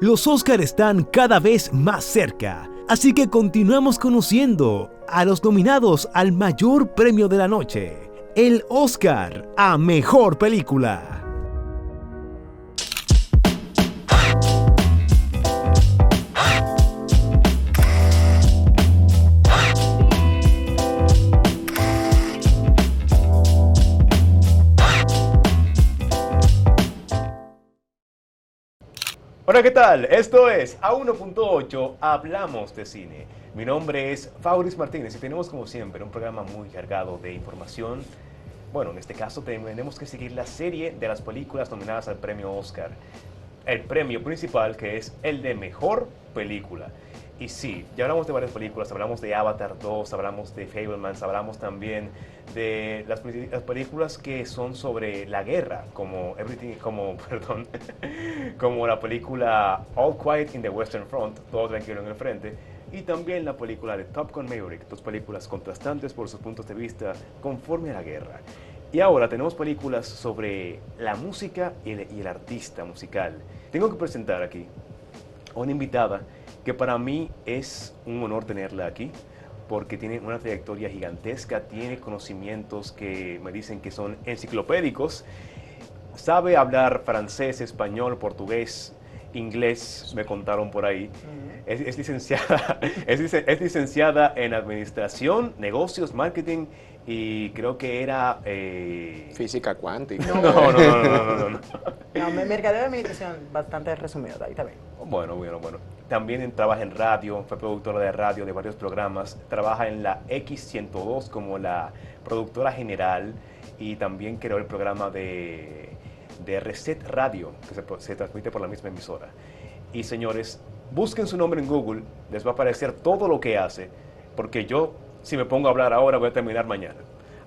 Los Oscar están cada vez más cerca, así que continuamos conociendo a los nominados al mayor premio de la noche, el Oscar a Mejor Película. Hola, ¿qué tal? Esto es A1.8 Hablamos de Cine. Mi nombre es Fauris Martínez y tenemos como siempre un programa muy cargado de información. Bueno, en este caso tenemos que seguir la serie de las películas nominadas al premio Oscar. El premio principal, que es el de Mejor Película. Y sí, ya hablamos de varias películas, hablamos de Avatar 2, hablamos de Fabelmans, hablamos también de las películas que son sobre la guerra, como como la película All Quiet in the Western Front, Todo Tranquilo en el Frente, y también la película de Top Gun Maverick, dos películas contrastantes por sus puntos de vista conforme a la guerra. Y ahora tenemos películas sobre la música y el artista musical. Tengo que presentar aquí a una invitada que para mí es un honor tenerla aquí, porque tiene una trayectoria gigantesca, tiene conocimientos que me dicen que son enciclopédicos, sabe hablar francés, español, portugués, inglés, me contaron por ahí. Es licenciada, es licenciada en administración, negocios, marketing y creo que era... Física cuántica. No, mercadeo de administración, bastante resumido, ahí también. Bueno. También trabaja en radio, fue productora de radio de varios programas, trabaja en la X102 como la productora general y también creó el programa de Reset Radio, que se transmite por la misma emisora. Y señores, busquen su nombre en Google, les va a aparecer todo lo que hace, porque yo, si me pongo a hablar ahora, voy a terminar mañana.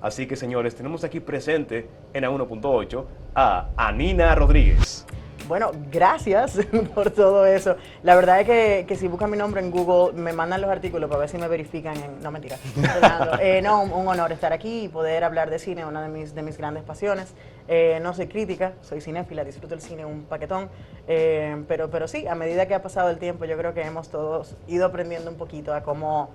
Así que señores, tenemos aquí presente en A1.8 a Anina Rodríguez. Bueno, gracias por todo eso. La verdad es que si buscan mi nombre en Google, me mandan los artículos para ver si me verifican. No, mentira. No, un honor estar aquí y poder hablar de cine, una de mis grandes pasiones. No soy crítica, soy cinéfila, disfruto el cine un paquetón. Pero sí, a medida que ha pasado el tiempo, yo creo que hemos todos ido aprendiendo un poquito a cómo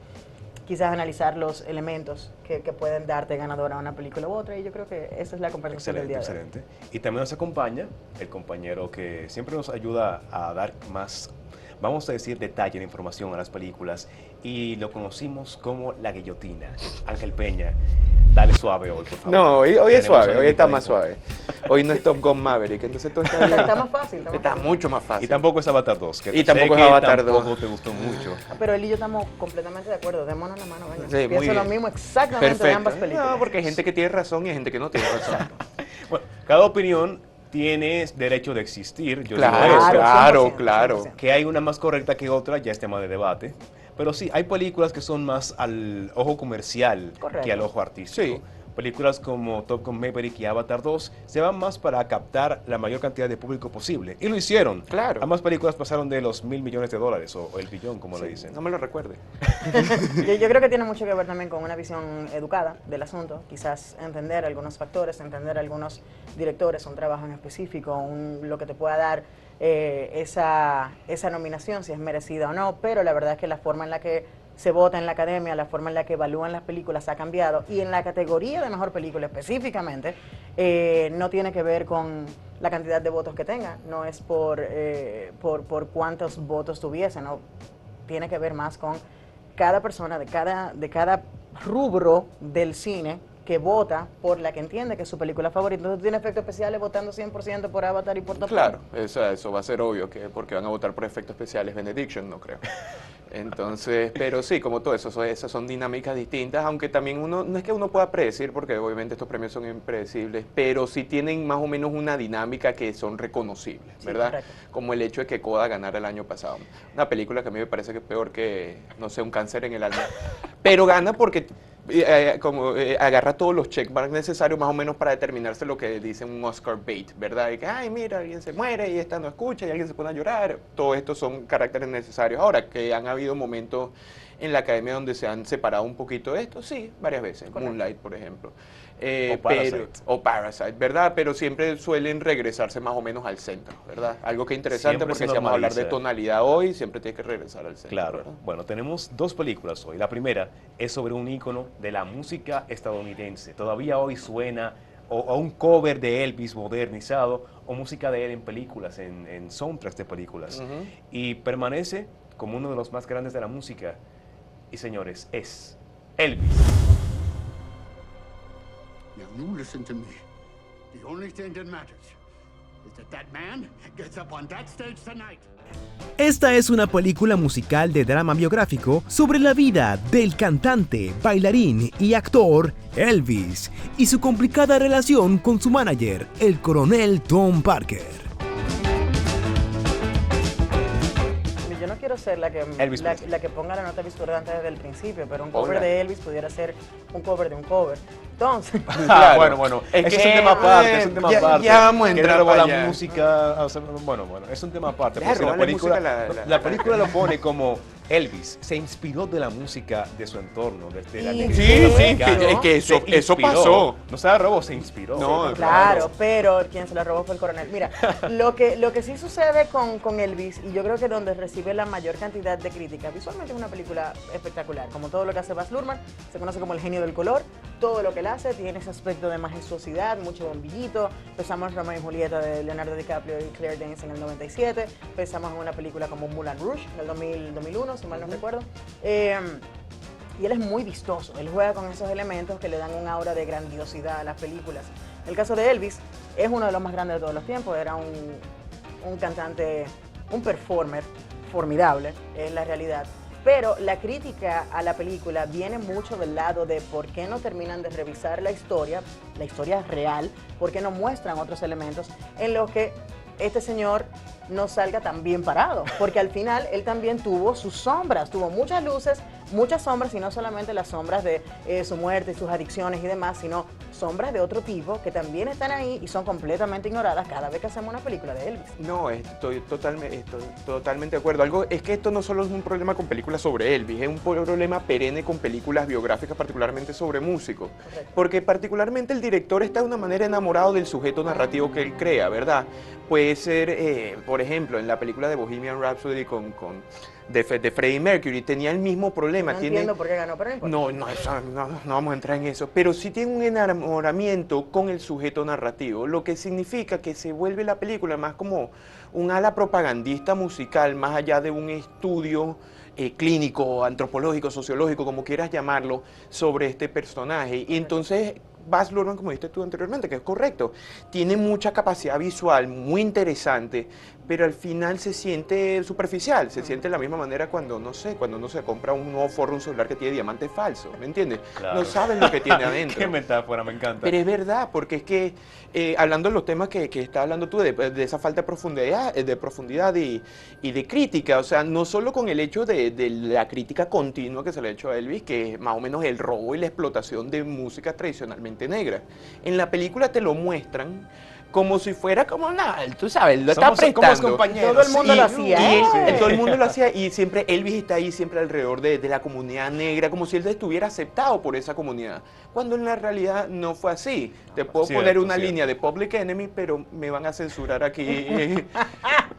quizás analizar los elementos que pueden darte ganadora a una película u otra, y yo creo que esa es la conversación del día de hoy. Excelente. Y también nos acompaña el compañero que siempre nos ayuda a dar más, vamos a decir, detalle de información a las películas, y lo conocimos como La Guillotina. Ángel Peña, dale suave hoy, por favor. No, hoy es suave, hoy está más suave. Hoy no es Top Gun Maverick, entonces todo está bien. Está más fácil. Está mucho más fácil. Y tampoco es Avatar 2. Y tampoco es Avatar 2. Tampoco te gustó mucho. Pero él y yo estamos completamente de acuerdo. Démonos la mano, venga. Sí, pienso lo mismo exactamente de ambas películas. No, porque hay gente que tiene razón y hay gente que no tiene razón. Bueno, cada opinión tiene derecho de existir. Yo Claro, digo eso. claro. 100%. Que hay una más correcta que otra, ya es tema de debate. Pero sí, hay películas que son más al ojo comercial que al ojo artístico. Sí. Películas como Top Gun Maverick y Avatar 2 se van más para captar la mayor cantidad de público posible. Y lo hicieron. Claro. Ambas películas pasaron de los $1.000 millones o el billón, como le dicen. No me lo recuerde. Yo creo que tiene mucho que ver también con una visión educada del asunto, quizás entender algunos factores, entender algunos directores, un trabajo en específico, lo que te pueda dar esa nominación, si es merecida o no, pero la verdad es que la forma en la que se vota en la academia, la forma en la que evalúan las películas ha cambiado, y en la categoría de mejor película específicamente, no tiene que ver con la cantidad de votos que tenga, no es por cuántos votos tuviese, no, tiene que ver más con cada persona de cada rubro del cine que vota por la que entiende que es su película favorita. Entonces tiene efectos especiales votando 100% por Avatar y por Top Gun. Claro, eso va a ser obvio, que porque van a votar por efectos especiales Benediction, no creo. Entonces, pero sí, como todo eso, esas son dinámicas distintas, aunque también no es que uno pueda predecir, porque obviamente estos premios son impredecibles, pero sí tienen más o menos una dinámica que son reconocibles, ¿verdad? Correcto. Como el hecho de que Coda ganara el año pasado. Una película que a mí me parece que es peor que, no sé, un cáncer en el alma. Pero gana porque agarra todos los checkmarks necesarios más o menos para determinarse lo que dice un Oscar bait, ¿verdad? Y que, ay, mira, alguien se muere y esta no escucha y alguien se pone a llorar. Todo esto son caracteres necesarios. Ahora, que han habido momentos en la academia donde se han separado un poquito de esto, sí, varias veces. Correcto. Moonlight, por ejemplo. O Parasite. O Parasite, ¿verdad? Pero siempre suelen regresarse más o menos al centro, ¿verdad? Algo que es interesante Siempre porque se si vamos a hablar de normaliza. tonalidad hoy, siempre tiene que regresar al centro. Claro. ¿verdad? Bueno, tenemos dos películas hoy. La primera es sobre un ícono de la música estadounidense. Todavía hoy suena o un cover de Elvis modernizado o música de él en películas, en soundtracks de películas. Ujú. Y permanece como uno de los más grandes de la música. Y señores, es Elvis. Now you listen to me. The only thing that matters is that that man gets up on that stage tonight. Esta es una película musical de drama biográfico sobre la vida del cantante, bailarín y actor Elvis y su complicada relación con su manager, el coronel Tom Parker. Yo no quiero ser la que, Elvis la, Presley. la que ponga la nota discordante desde el principio, pero un cover Hola. de Elvis pudiera ser un cover de un cover. Entonces, Claro. Bueno, Es ese que, es un tema aparte, es un tema ya- aparte. ya vamos a Que entrar robó para la allá. música, o sea, bueno, es un tema aparte. Deja Porque la robarle película, música la película lo pone como Elvis se inspiró de la música de su entorno, desde la Sí, negrita sí, americana. es que eso- Se eso inspiró. pasó. No se la robó, se inspiró. No, claro, pero quien se la robó fue el coronel. Mira, lo que sí sucede con Elvis, y yo creo que donde recibe la mayor cantidad de críticas, visualmente es una película espectacular, como todo lo que hace Baz Luhrmann, se conoce como el genio del color, todo lo que él hace tiene ese aspecto de majestuosidad, mucho bombillito, pensamos en Romeo y Julieta de Leonardo DiCaprio y Claire Danes en el 97, pensamos en una película como Moulin Rouge del 2001, si mal no recuerdo. Y él es muy vistoso, él juega con esos elementos que le dan un aura de grandiosidad a las películas. El caso de Elvis es uno de los más grandes de todos los tiempos, era un cantante, un performer formidable, es la realidad. Pero la crítica a la película viene mucho del lado de por qué no terminan de revisar la historia real, por qué no muestran otros elementos en los que este señor no salga tan bien parado, porque al final él también tuvo sus sombras, tuvo muchas luces, muchas sombras, y no solamente las sombras de su muerte, sus adicciones y demás, sino sombras de otro tipo que también están ahí y son completamente ignoradas cada vez que hacemos una película de Elvis. No, estoy totalmente de acuerdo. Algo es que esto no solo es un problema con películas sobre Elvis, es un problema perenne con películas biográficas, particularmente sobre músicos. Correcto. Porque particularmente el director está de una manera enamorado del sujeto narrativo que él crea, ¿verdad? Puede ser, por ejemplo, en la película de Bohemian Rhapsody de Freddie Mercury, tenía el mismo problema. No entiendo por qué ganó, pero no importa. No vamos a entrar en eso, pero sí tiene un enamoramiento con el sujeto narrativo, lo que significa que se vuelve la película más como un ala propagandista musical, más allá de un estudio clínico, antropológico, sociológico, como quieras llamarlo, sobre este personaje. Y entonces Baz Luhrmann, como dijiste tú anteriormente, que es correcto, tiene mucha capacidad visual, muy interesante, pero al final se siente superficial, se siente de la misma manera cuando uno se compra un nuevo forro, un celular que tiene diamantes falsos, ¿me entiendes? Claro. No sabes lo que tiene adentro. Qué metáfora, me encanta. Pero es verdad, porque es que hablando de los temas que estás hablando tú, de esa falta de profundidad y de crítica, o sea, no solo con el hecho de la crítica continua que se le ha hecho a Elvis, que es más o menos el robo y la explotación de música tradicionalmente negra. En la película te lo muestran como si fuera como nada, tú sabes, lo está Somos prestando. compañeros. Todo el mundo Y- lo hacía, y ¿eh? todo el mundo lo hacía y siempre Elvis está ahí siempre alrededor de la comunidad negra, como si él estuviera aceptado por esa comunidad, cuando en la realidad no fue así. Te puedo Cierto, poner una cierto. línea de Public Enemy, pero me van a censurar aquí.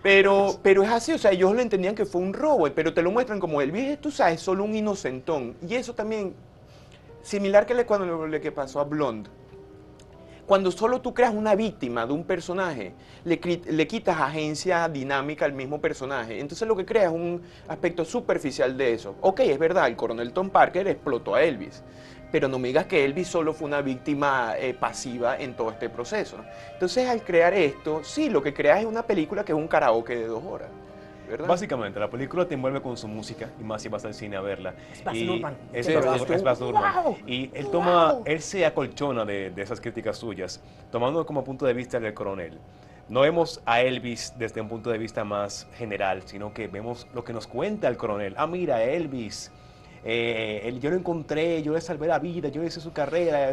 pero es así, o sea, ellos lo entendían que fue un robo, pero te lo muestran como Elvis, tú sabes, solo un inocentón. Y eso también, similar que cuando lo que pasó a Blonde. Cuando solo tú creas una víctima de un personaje, le quitas agencia dinámica al mismo personaje. Entonces lo que creas es un aspecto superficial de eso. Ok, es verdad, el coronel Tom Parker explotó a Elvis, pero no me digas que Elvis solo fue una víctima pasiva en todo este proceso. Entonces al crear esto, sí, lo que creas es una película que es un karaoke de 2 horas. ¿Verdad? Básicamente, la película te envuelve con su música, y más si vas al cine a verla. Es Baz Y Luhrmann. Es Sí, es Baz Luhrmann. ¡Wow! Y él ¡Wow! él se acolchona de esas críticas suyas, tomando como punto de vista del coronel. No vemos a Elvis desde un punto de vista más general, sino que vemos lo que nos cuenta el coronel. Ah, mira, Elvis, yo lo encontré, yo le salvé la vida, yo hice su carrera.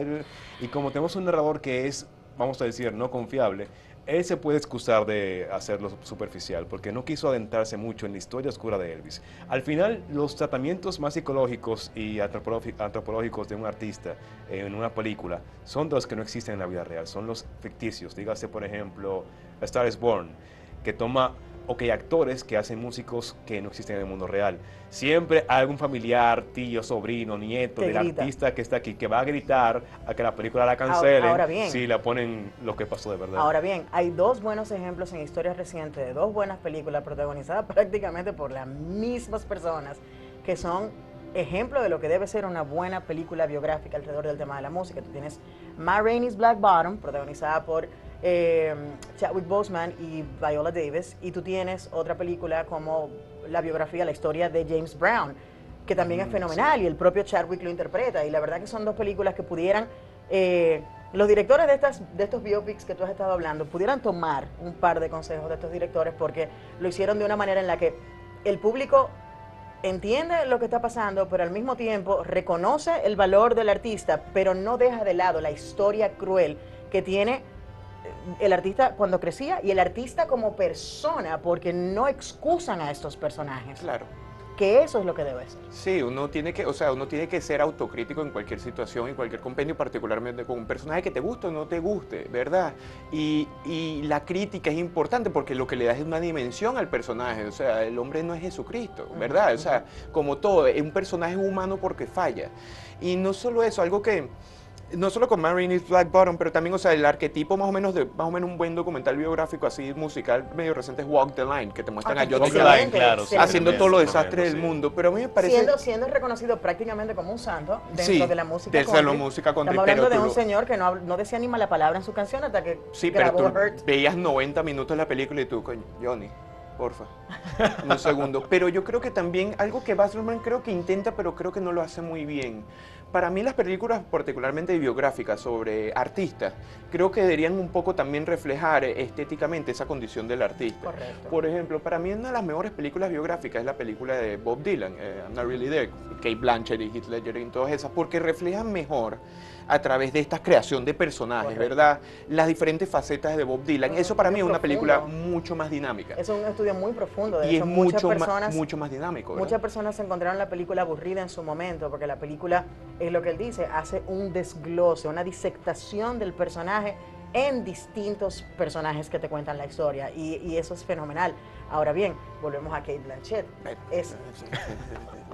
Y como tenemos un narrador que es, vamos a decir, no confiable, él se puede excusar de hacerlo superficial porque no quiso adentrarse mucho en la historia oscura de Elvis. Al final, los tratamientos más psicológicos y antropológicos de un artista en una película son de los que no existen en la vida real, son los ficticios. Dígase, por ejemplo, A Star is Born, que toma actores que hacen músicos que no existen en el mundo real. Siempre hay algún familiar, tío, sobrino, nieto Que del grita. artista que está aquí, que va a gritar a que la película la cancelen Ahora bien. si la ponen lo que pasó de verdad. Ahora bien, hay dos buenos ejemplos en historias recientes de dos buenas películas protagonizadas prácticamente por las mismas personas que son ejemplo de lo que debe ser una buena película biográfica alrededor del tema de la música. Tú tienes Ma Rainey's Black Bottom, protagonizada por Chadwick Boseman y Viola Davis, y tú tienes otra película como la biografía, la historia de James Brown, que también es fenomenal, y el propio Chadwick lo interpreta, y la verdad que son dos películas que pudieran, los directores de estos biopics que tú has estado hablando, pudieran tomar un par de consejos de estos directores, porque lo hicieron de una manera en la que el público entiende lo que está pasando, pero al mismo tiempo reconoce el valor del artista, pero no deja de lado la historia cruel que tiene el artista cuando crecía y el artista como persona, porque no excusan a estos personajes. Claro. Que eso es lo que debe ser. Sí, uno tiene que ser autocrítico en cualquier situación, en cualquier compendio, particularmente con un personaje que te guste o no te guste, ¿verdad? Y la crítica es importante porque lo que le da es una dimensión al personaje, o sea, el hombre no es Jesucristo, ¿verdad? O sea, como todo, es un personaje humano porque falla. Y no solo eso, algo que... No solo con Ma Rainey's Black Bottom, pero también, o sea, el arquetipo más o menos un buen documental biográfico así musical medio reciente es Walk the Line, que te muestran a Johnny Walk the Cash Line, claro, sí, haciendo también, todos los sí, desastres del sí. mundo, pero a mí me parece... Siendo reconocido prácticamente como un santo dentro Sí, de la música dentro de la música country, Estamos hablando pero de tú un lo- señor que no decía ni mala palabra en su canción hasta que Sí, pero grabó tú Hurt. veías 90 minutos la película y tú, coño, Johnny, porfa, un segundo. Pero yo creo que también algo que Baz Luhrmann creo que intenta, pero creo que no lo hace muy bien. Para mí las películas, particularmente biográficas sobre artistas, creo que deberían un poco también reflejar estéticamente esa condición del artista. Correcto. Por ejemplo, para mí una de las mejores películas biográficas es la película de Bob Dylan, I'm Not Really There, Kate Blanchett y Heath Ledger y todas esas, porque reflejan mejor a través de esta creación de personajes, Correcto. ¿verdad? Las diferentes facetas de Bob Dylan. Es Eso para mí es muy una película profundo. mucho más dinámica. Es un estudio muy profundo. De Y es hecho, muchas mucho más dinámico, ¿verdad? Muchas personas encontraron la película aburrida en su momento, porque la película, es lo que él dice, hace un desglose, una disectación del personaje en distintos personajes que te cuentan la historia, y eso es fenomenal. Ahora bien, volvemos a Kate Blanchett.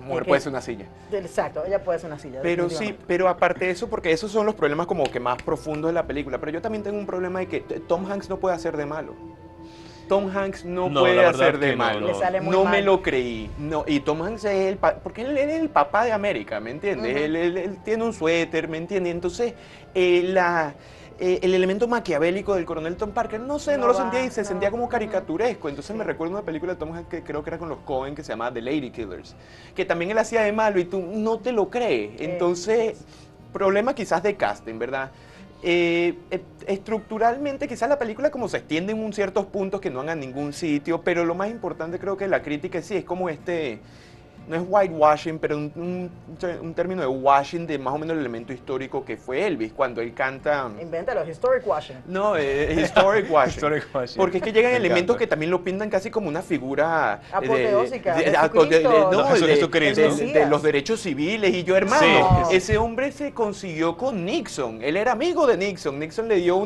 Mujer puede ser una silla. Exacto, ella puede ser una silla. Pero sí, definitivamente. pero aparte de eso, porque esos son los problemas como que más profundos de la película, pero yo también tengo un problema de que Tom Hanks no puede hacer de malo. Tom Hanks no No, puede la verdad hacer de que no, malo. no. Le sale muy No mal. me lo creí. No, y Tom Hanks es porque él es el papá de América, ¿me entiendes? Ujú. Él tiene un suéter, ¿me entiendes? Entonces, el elemento maquiavélico del coronel Tom Parker, no sé, no No lo va, sentía y se no. sentía como Ujú. caricaturesco. Entonces me recuerdo una película de Tom Hanks que creo que era con los Coen que se llamaba The Lady Killers, que también él hacía de malo y tú no te lo crees. Entonces, problema quizás de casting, ¿verdad? Estructuralmente quizás la película como se extiende en un ciertos puntos que no van a ningún sitio, pero lo más importante creo que la crítica sí es como no es whitewashing, pero un término de washing de más o menos el elemento histórico que fue Elvis, cuando él canta... Invéntalo, historic washing. No, historic washing. Historic washing. Porque es que llegan Me elementos encanta. que también lo pintan casi como una figura Apoteósica, de Jesucristo. de Mesías. los derechos civiles. Y yo, hermano, Sí. ese hombre se consiguió con Nixon. Él era amigo de Nixon. Nixon le dio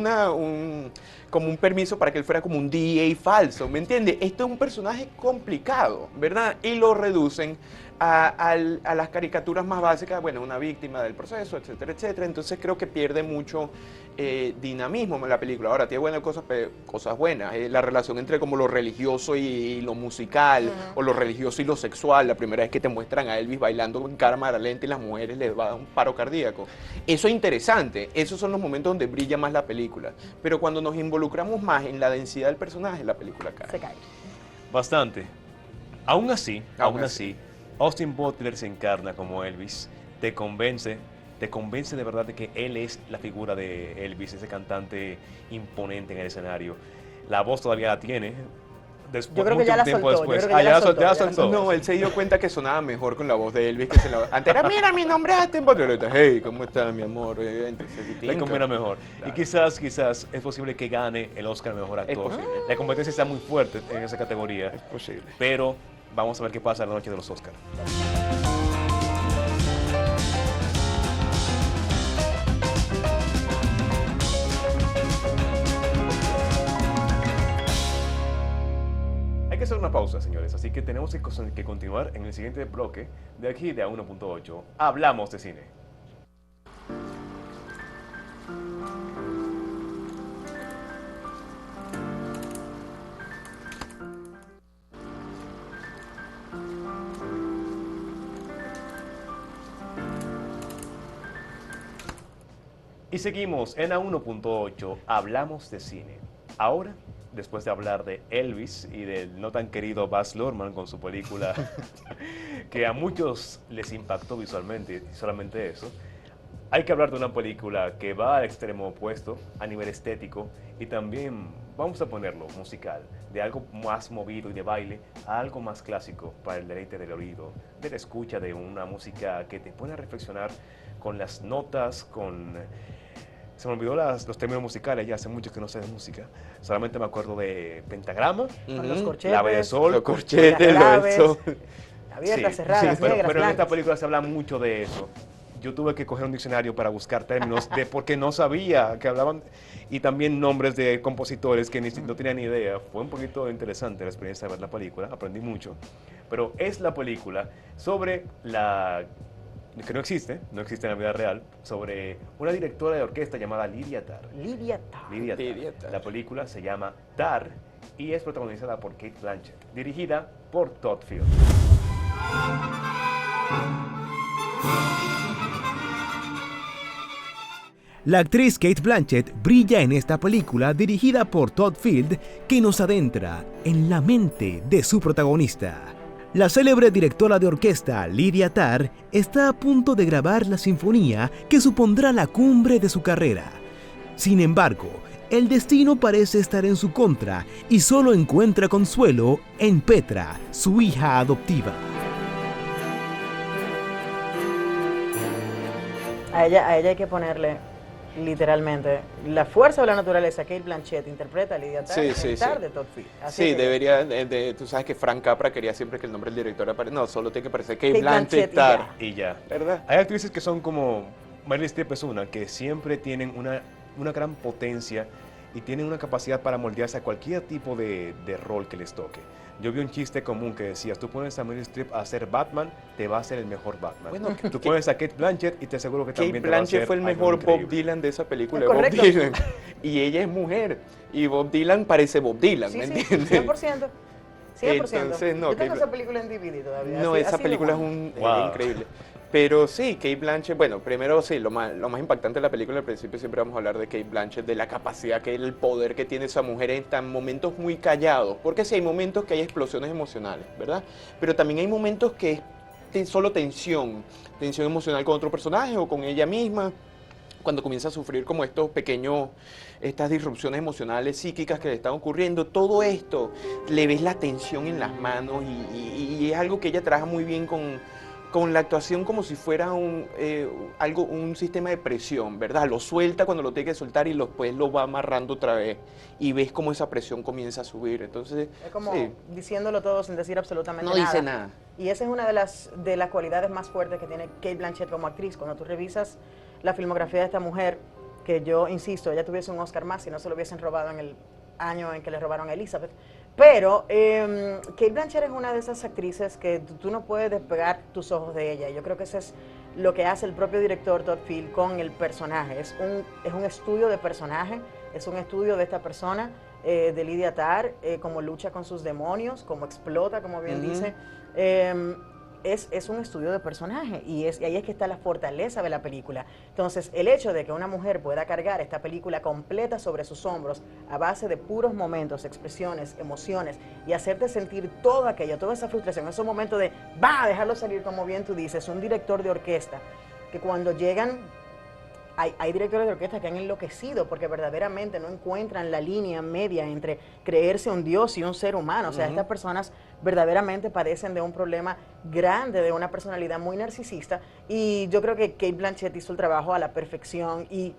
como un permiso para que él fuera como un DA falso, ¿me entiendes? Esto es un personaje complicado, ¿verdad? Y lo reducen a las caricaturas más básicas, bueno, una víctima del proceso, etcétera, etcétera. Entonces creo que pierde mucho dinamismo en la película. Ahora, tiene buenas cosas, pero cosas buenas. La relación entre como lo religioso y lo musical, o lo religioso y lo sexual. La primera vez que te muestran a Elvis bailando en cámara lenta y las mujeres les va a dar un paro cardíaco. Eso es interesante. Esos son los momentos donde brilla más la película. Pero cuando nos involucramos más en la densidad del personaje, la película cae. Se cae. Bastante. Aún así, Aún así. Austin Butler se encarna como Elvis, te convence de verdad de que él es la figura de Elvis, ese cantante imponente en el escenario. La voz todavía la tiene, después, Yo creo que mucho ya la tiempo soltó, yo después. creo que ya la soltó, ya ya la soltó. No, él se dio cuenta que sonaba mejor con la voz de Elvis que se la... Antes era, mira, mi nombre es Austin Butler. Hey, ¿cómo estás, mi amor? Entonces, Le distinto. combina mejor. Claro. Y quizás es posible que gane el Oscar a Mejor Actor. posible. La competencia está muy fuerte en esa categoría. Es posible. Pero vamos a ver qué pasa en la noche de los Oscars. Hay que hacer una pausa, señores, así que tenemos que continuar en el siguiente bloque de aquí de A1.8. Hablamos de cine. Y seguimos en A1.8, hablamos de cine. Ahora, después de hablar de Elvis y del no tan querido Baz Luhrmann con su película, que a muchos les impactó visualmente, y solamente eso, hay que hablar de una película que va al extremo opuesto a nivel estético y también, vamos a ponerlo, musical, de algo más movido y de baile a algo más clásico para el deleite del oído, de la escucha de una música que te pone a reflexionar con las notas, con... Se me olvidó los términos musicales, ya hace mucho que no sé de música. Solamente me acuerdo de pentagrama, Con los Ujú. corchetes, la B de sol, Los corchetes, las lo del claves, sol. abiertas, Sí, cerradas, sí, negras, pero en esta blancas. película se habla mucho de eso. Yo tuve que coger un diccionario para buscar términos de porque no sabía que hablaban y también nombres de compositores que no tenía ni idea. Fue un poquito interesante la experiencia de ver la película, aprendí mucho. Pero es la película sobre que no existe en la vida real, sobre una directora de orquesta llamada Lydia Tarr. Lydia Tarr. Lydia Tarr. La película se llama Tar y es protagonizada por Cate Blanchett, dirigida por Todd Field. La actriz Cate Blanchett brilla en esta película dirigida por Todd Field que nos adentra en la mente de su protagonista. La célebre directora de orquesta Lydia Tarr está a punto de grabar la sinfonía que supondrá la cumbre de su carrera. Sin embargo, el destino parece estar en su contra y solo encuentra consuelo en Petra, su hija adoptiva. A ella hay que ponerle literalmente la fuerza de la naturaleza. Cate Blanchett interpreta a Lydia Tarr Sí, en sí, Tar sí. de Todd Field. Así Sí, que- debería, tú sabes que Frank Capra quería siempre que el nombre del director aparezca. No, solo tiene que aparecer Cate Cate Blanchett Blanchett y Tarr. Y ya. ¿Verdad? Hay actrices que son como Meryl Streep es una, que siempre tienen una gran potencia y tienen una capacidad para moldearse a cualquier tipo de rol que les toque. Yo vi un chiste común que decía, tú pones a Meryl Streep a hacer Batman, te va a hacer el mejor Batman. Bueno, Tú pones a Cate Blanchett y te aseguro que Kate también te va a hacer Blanchett fue el algo mejor Bob increíble. Dylan de esa película, Es Bob correcto. Dylan. Y ella es mujer. Y Bob Dylan parece Bob Dylan, Sí, ¿me sí, entiendes? 100%. 100%. Entonces, no, Yo tengo Cate- esa película en DVD todavía. No, así- esa así de película es buena. un Wow. increíble. Pero sí, Cate Blanchett, bueno, primero sí, lo más impactante de la película, al principio siempre vamos a hablar de Cate Blanchett, de la capacidad, el poder que tiene esa mujer en momentos muy callados, porque sí hay momentos que hay explosiones emocionales, ¿verdad? Pero también hay momentos que es solo tensión emocional con otro personaje o con ella misma, cuando comienza a sufrir como estas disrupciones emocionales psíquicas que le están ocurriendo, todo esto, le ves la tensión en las manos y es algo que ella trabaja muy bien con la actuación como si fuera un sistema de presión, ¿verdad? Lo suelta cuando lo tiene que soltar y después lo va amarrando otra vez y ves cómo esa presión comienza a subir. Entonces, Es como sí, diciéndolo todo sin decir absolutamente no nada. dice nada. Y esa es una de las cualidades más fuertes que tiene Cate Blanchett como actriz. Cuando tú revisas la filmografía de esta mujer, que yo insisto, ella tuviese un Oscar más si no se lo hubiesen robado en el año en que le robaron a Elizabeth. Pero Cate Blanchett es una de esas actrices que tú no puedes despegar tus ojos de ella. Yo creo que eso es lo que hace el propio director Todd Field con el personaje. Es un estudio de personaje, es un estudio de esta persona, de Lydia Tarr, cómo lucha con sus demonios, cómo explota, como bien Ujú. dice. Es un estudio de personaje y ahí es que está la fortaleza de la película. Entonces, el hecho de que una mujer pueda cargar esta película completa sobre sus hombros a base de puros momentos, expresiones, emociones y hacerte sentir todo aquello, toda esa frustración, esos momentos de, va a dejarlo salir, como bien tú dices, un director de orquesta, que cuando llegan hay directores de orquesta que han enloquecido porque verdaderamente no encuentran la línea media entre creerse un dios y un ser humano. O sea, estas personas verdaderamente padecen de un problema grande, de una personalidad muy narcisista, y yo creo que Cate Blanchett hizo el trabajo a la perfección, y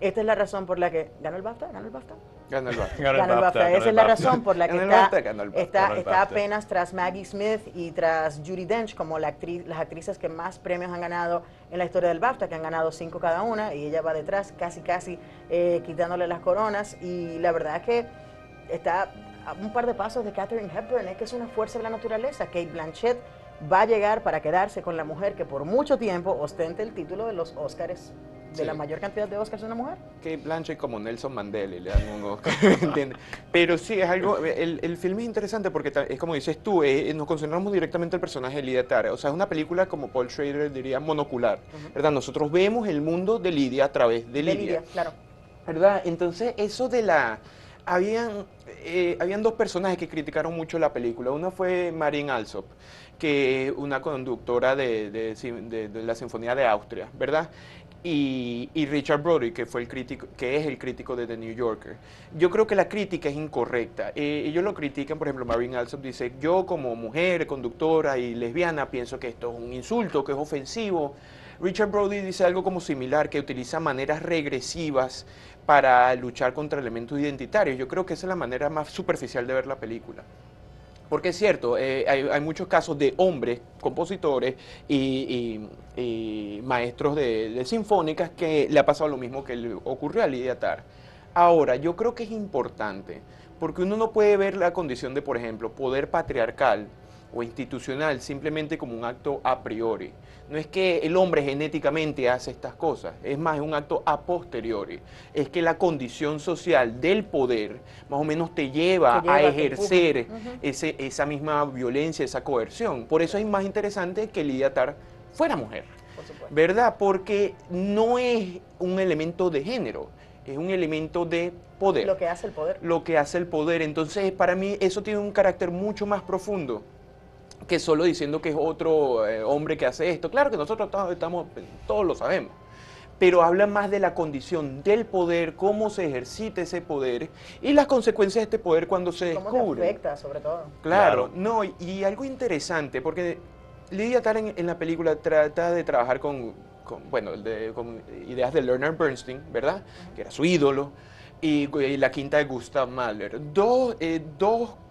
esta es la razón por la que ganó el BAFTA. Ganó el BAFTA. Ganó el BAFTA. Esa es la razón por la que está apenas tras Maggie Smith y tras Judi Dench como las actrices que más premios han ganado en la historia del BAFTA, que han ganado 5 cada una, y ella va detrás casi quitándole las coronas, y la verdad es que está a un par de pasos de Katharine Hepburn. Es que es una fuerza de la naturaleza. Cate Blanchett va a llegar para quedarse con la mujer que por mucho tiempo ostente el título de los Óscares, de la mayor cantidad de Óscares de una mujer. Cate Blanchett como Nelson Mandela y le dan un Óscar, ¿entiendes? Pero sí, es algo, el filme es interesante porque es como dices tú, nos concentramos directamente en el personaje de Lydia Tarr. O sea, es una película, como Paul Schrader diría, monocular, ¿verdad? Nosotros vemos el mundo de Lydia a través de Lydia. Claro. ¿Verdad? Entonces, eso de la... Habían dos personajes que criticaron mucho la película. Una fue Marin Alsop, que es una conductora de la Sinfonía de Austria, ¿verdad? Y Richard Brody, que fue el crítico, que es el crítico de The New Yorker. Yo creo que la crítica es incorrecta. Ellos lo critican, por ejemplo, Marin Alsop dice: yo como mujer, conductora y lesbiana pienso que esto es un insulto, que es ofensivo. Richard Brody dice algo como similar, que utiliza maneras regresivas para luchar contra elementos identitarios. Yo creo que esa es la manera más superficial de ver la película. Porque es cierto, hay muchos casos de hombres, compositores y maestros de sinfónicas que le ha pasado lo mismo que le ocurrió a Lydia Tarr. Ahora, yo creo que es importante, porque uno no puede ver la condición de, por ejemplo, poder patriarcal o institucional simplemente como un acto a priori. No es que el hombre genéticamente hace estas cosas, es más, es un acto a posteriori. Es que la condición social del poder más o menos te lleva a ejercer esa misma violencia, esa coerción. Por eso es más interesante que Lydia Tarr fuera mujer, ¿verdad? Porque no es un elemento de género, es un elemento de poder. Lo que hace el poder. Lo que hace el poder. Entonces, para mí, eso tiene un carácter mucho más profundo que solo diciendo que es otro hombre que hace esto. Claro que nosotros todos lo sabemos, pero habla más de la condición del poder, cómo se ejercita ese poder y las consecuencias de este poder cuando se descubre. Cómo te afecta, sobre todo. Claro, no, y algo interesante, porque Lydia Tarr en la película trata de trabajar con ideas de Leonard Bernstein, ¿verdad? Que era su ídolo, y la quinta de Gustav Mahler. Dos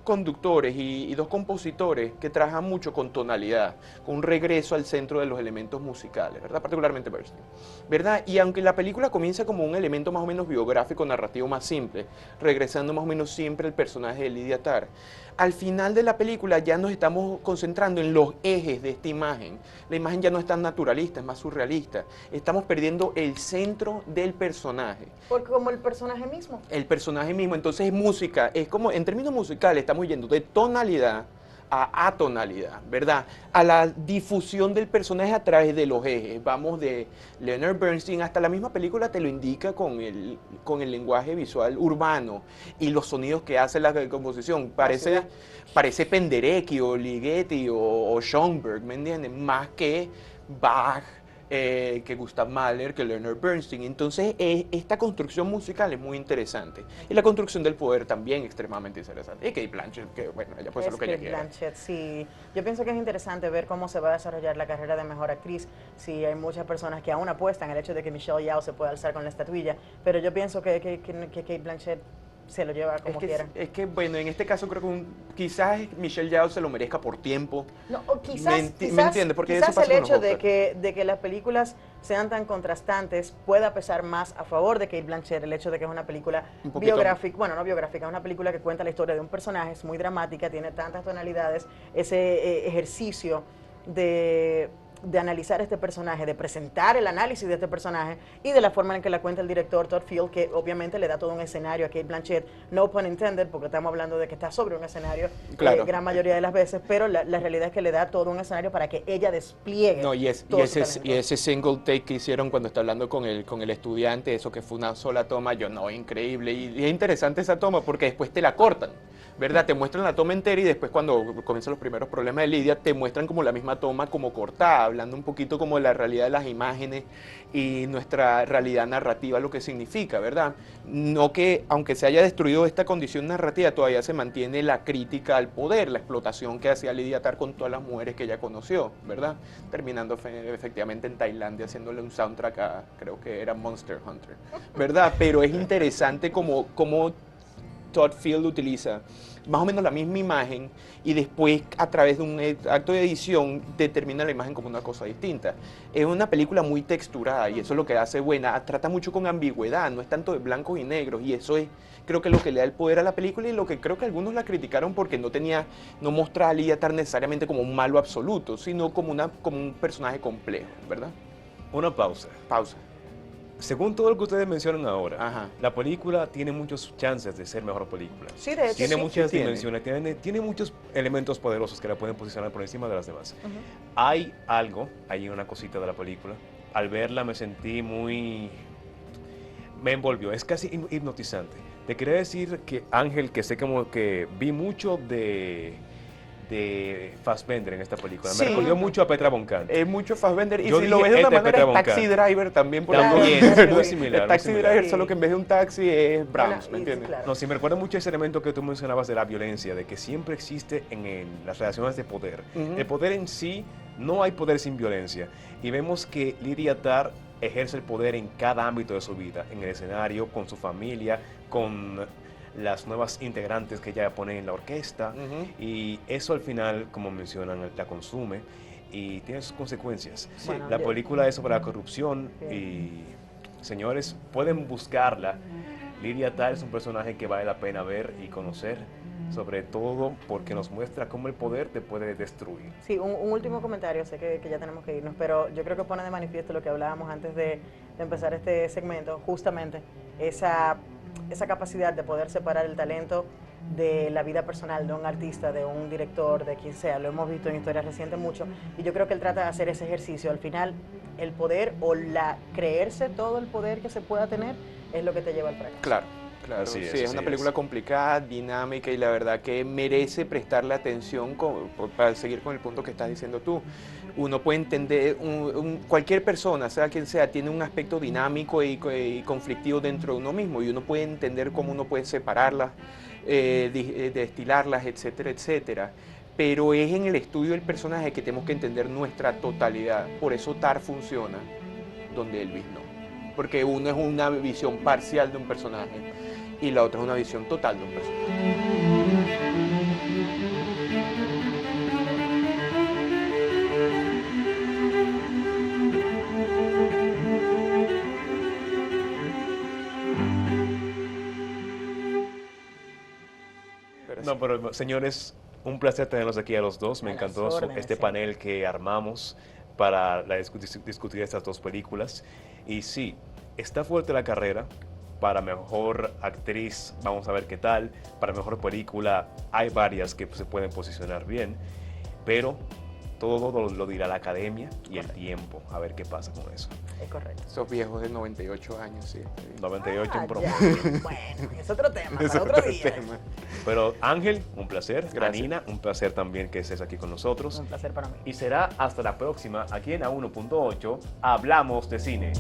conductores y dos compositores que trabajan mucho con tonalidad, con un regreso al centro de los elementos musicales, ¿verdad? Particularmente Bernstein, ¿verdad? Y aunque la película comienza como un elemento más o menos biográfico, narrativo más simple, regresando más o menos siempre al personaje de Lydia Tarr, al final de la película ya nos estamos concentrando en los ejes de esta imagen. La imagen ya no es tan naturalista, es más surrealista. Estamos perdiendo el centro del personaje. Porque como el personaje mismo. El personaje mismo. Entonces es música, es como, en términos musicales, estamos yendo de tonalidad a atonalidad, ¿verdad? A la difusión del personaje a través de los ejes. Vamos de Leonard Bernstein, hasta la misma película te lo indica con el lenguaje visual urbano y los sonidos que hace la composición. Parece Penderecki o Ligeti o Schoenberg, ¿me entiendes? Más que Bach, que Gustav Mahler, que Leonard Bernstein. Entonces, esta construcción musical es muy interesante. Y la construcción del poder también extremadamente interesante. Y Cate Blanchett, que bueno, ella puede hacer lo que ella quiera. Blanchett, sí. Yo pienso que es interesante ver cómo se va a desarrollar la carrera de mejor actriz. Sí, hay muchas personas que aún apuestan al hecho de que Michelle Yeoh se pueda alzar con la estatuilla, pero yo pienso que Cate Blanchett se lo lleva como quiera. Es que, bueno, en este caso creo que quizás Michelle Yeoh se lo merezca por tiempo. No, o quizás, ¿Me entiendes? Porque quizás eso pasa el con hecho los de Oscars. que las películas sean tan contrastantes pueda pesar más a favor de Cate Blanchett, el hecho de que es una película biográfica, bueno, no biográfica, es una película que cuenta la historia de un personaje, es muy dramática, tiene tantas tonalidades, ese ejercicio de analizar este personaje, de presentar el análisis de este personaje y de la forma en que la cuenta el director Todd Field, que obviamente le da todo un escenario a Cate Blanchett, no pun intended, porque estamos hablando de que está sobre un escenario gran mayoría de las veces, pero la realidad es que le da todo un escenario para que ella despliegue. No, y ese single take que hicieron cuando está hablando con el estudiante, eso que fue una sola toma, increíble, y es interesante esa toma porque después te la cortan, ¿verdad? Te muestran la toma entera y después cuando comienzan los primeros problemas de Lidia, te muestran como la misma toma como cortada, hablando un poquito como de la realidad de las imágenes y nuestra realidad narrativa, lo que significa, ¿verdad? No que, aunque se haya destruido esta condición narrativa, todavía se mantiene la crítica al poder, la explotación que hacía Lydia Tarr con todas las mujeres que ella conoció, ¿verdad? Terminando efectivamente en Tailandia haciéndole un soundtrack a, creo que era Monster Hunter, ¿verdad? Pero es interesante como Todd Field utiliza más o menos la misma imagen y después a través de un acto de edición determina la imagen como una cosa distinta. Es una película muy texturada y eso es lo que hace buena. Trata mucho con ambigüedad, no es tanto de blancos y negros y eso es, creo que lo que le da el poder a la película y lo que creo que algunos la criticaron porque no mostraba a Lydia Tarr necesariamente como un malo absoluto, sino como un personaje complejo, ¿verdad? Una pausa. Pausa. Según todo lo que ustedes mencionan ahora, Ajá. la película tiene muchos chances de ser mejor película. Sí, de hecho, Tiene sí. muchas Sí, dimensiones, tiene muchos elementos poderosos que la pueden posicionar por encima de las demás. Hay una cosita de la película. Al verla me sentí me envolvió, es casi hipnotizante. Te quería decir que Ángel, que sé como que vi mucho de Fassbender en esta película. Sí. Me recordó mucho a Petra von Kant. Es mucho Fassbender y Yo si lo dije, ves de una este es manera Petra es von Taxi Kant. Driver también por También, ejemplo. muy similar, El Taxi muy similar. Driver, solo que en vez de un taxi es Brahms, Bueno, ¿me entiendes? claro. No, sí, me recuerda mucho ese elemento que tú mencionabas de la violencia, de que siempre existe en las relaciones de poder. Ujú. El poder en sí, no hay poder sin violencia. Y vemos que Lydia Tarr ejerce el poder en cada ámbito de su vida, en el escenario, con su familia, con las nuevas integrantes que ella pone en la orquesta. Ujú. Y eso al final, como mencionan, la consume y tiene sus consecuencias. Bueno, La yo- película es sobre la corrupción Bien. y, señores, pueden buscarla. Lydia Tarr es un personaje que vale la pena ver y conocer, sobre todo porque nos muestra cómo el poder te puede destruir. Sí, un último comentario, sé que ya tenemos que irnos, pero yo creo que pone de manifiesto lo que hablábamos antes de empezar este segmento, justamente esa capacidad de poder separar el talento de la vida personal de un artista, de un director, de quien sea. Lo hemos visto en historias recientes mucho y yo creo que él trata de hacer ese ejercicio. Al final, el poder o creerse todo el poder que se pueda tener es lo que te lleva al fracaso. Claro, claro. Así Sí, es una así película es. complicada, dinámica y la verdad que merece prestarle atención para seguir con el punto que estás diciendo tú. Uno puede entender, cualquier persona, sea quien sea, tiene un aspecto dinámico y conflictivo dentro de uno mismo y uno puede entender cómo uno puede separarlas, destilarlas, etcétera, etcétera. Pero es en el estudio del personaje que tenemos que entender nuestra totalidad. Por eso Tarr funciona donde Elvis no. Porque uno es una visión parcial de un personaje y la otra es una visión total de un personaje. Pero No, sí. pero señores, un placer tenerlos aquí a los dos. Me A las encantó órdenes, este sí. panel que armamos para discutir estas dos películas. Y sí, está fuerte la carrera. Para mejor actriz, vamos a ver qué tal. Para mejor película, hay varias que se pueden posicionar bien. Pero todo lo dirá la academia y el tiempo. A ver qué pasa con eso. Es correcto. Esos viejos de 98 años, sí. 98 en promedio. Bueno, es otro tema, Es para otro otro día. tema. Pero Ángel, un placer. Gracias. Anina, un placer también que estés aquí con nosotros. Un placer para mí. Y será hasta la próxima aquí en A1.8 Hablamos de Cine.